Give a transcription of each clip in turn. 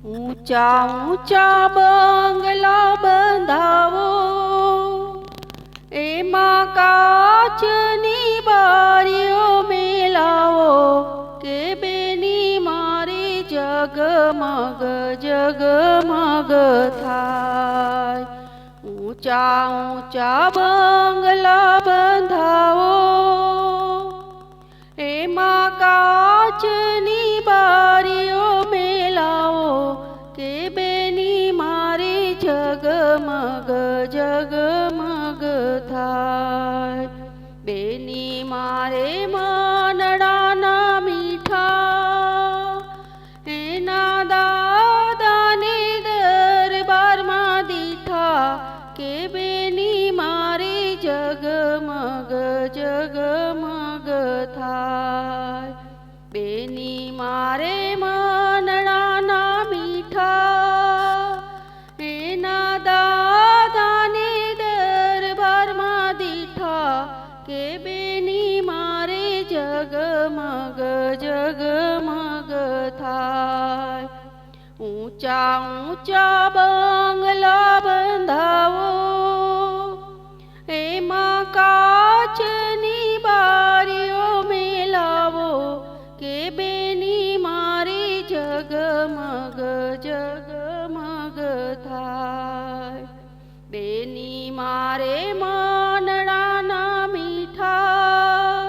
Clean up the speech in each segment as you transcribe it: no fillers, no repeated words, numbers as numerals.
ઊંચા ઊંચા બંગલા બંધાવો, એમાં કાચની બારીઓ મેલાવો, કે બેની મારી જગમગ જગમગ થાય. ઊંચા ઊંચા બંગલા બંધાવો, એમાં કાચની બારીઓ મેલાવો, કે બેની મારી જગમગ જગમગ થાય. બેની મારે મનડાના મીઠા, એના દાદાને દરબારમાં દીઠા, કે બેની મારી જગમગ જગમગ થાય. બેની મારે મનડાના મીઠા, એના દાદાને દરબારમાં દીઠા, કે બેની મારે જગમગ જગમગ થાય. ઊંચા ઊંચા બંગલા બંધાવો, એમાં કાચની બારીઓ મેલાવો, કે બેની મારી જગમગ જગમગ થાય. બેની મારે મનડાના મીઠા,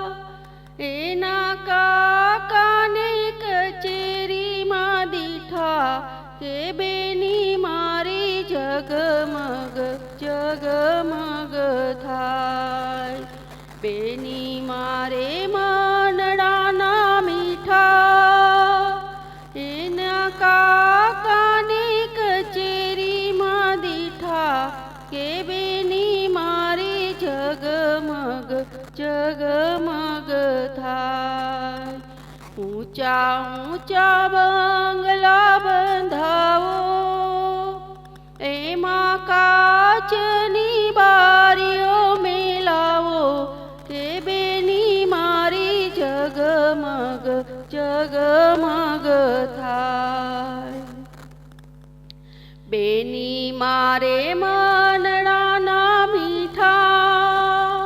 એના કાકાને કચેરીમાં દીઠા, કે બેની મારી જગમગ જગમગ થાય. બેની મારે મનડાના મીઠા, એના કાકાને કચેરીમાં દીઠા, કે બેની મારી જગમગ જગમગ થાય. ઊંચા ઊંચા બંગલા બંધાવો, એમાં કાચની બારીઓ મેલાવો, કે બેની મારી જગમગ જગમગ થાય. બેની મારે મનડાના મીઠા,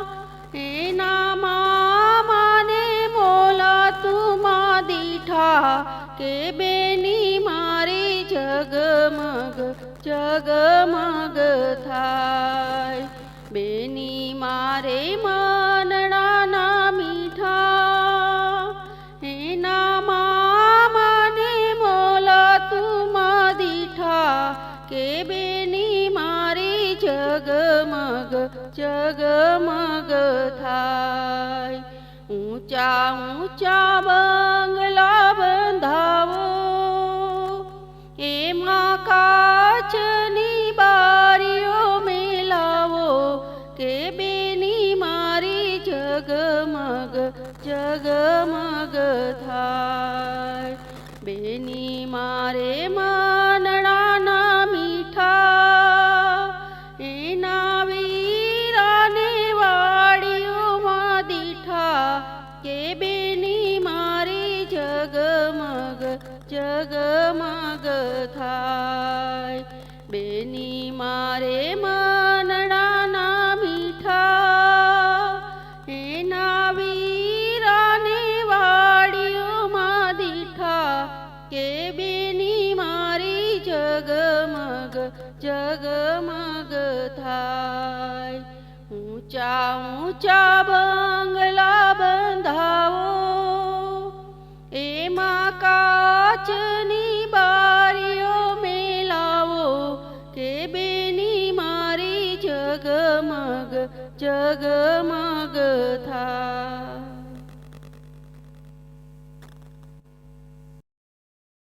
એના મામાને મોલાતુમાં દીઠા, કે બેની મારી જગમગ જગમગ થાય. બેની મારે મનડાના મીઠા, એના મામાને મોલાતુમાં દીઠા, કે બેની મારી જગમગ જગમગ થાય. ઊંચા ઊંચા બંગલા બંધાવો, એમાં કાચની બારીઓ મેલાવો, કે બેની મારી જગમગ જગમગ થાય. બેની મારે મનડાના મીઠા, એના વીરાને વાડીઓમાં દીઠા, કે બેની મારી જગમગ જગમગ થાય. બેની મારે મનડાના મીઠા, એના વીરાને વાડીઓમાં દીઠા, કે બેની મારી જગમગ જગમગ થાય. ઊંચા ઊંચા બંગલા બંધાવો, એમાં કાચની બારીઓ મેલાવો, કે બેની મારી જગમગ જગમગ થાય.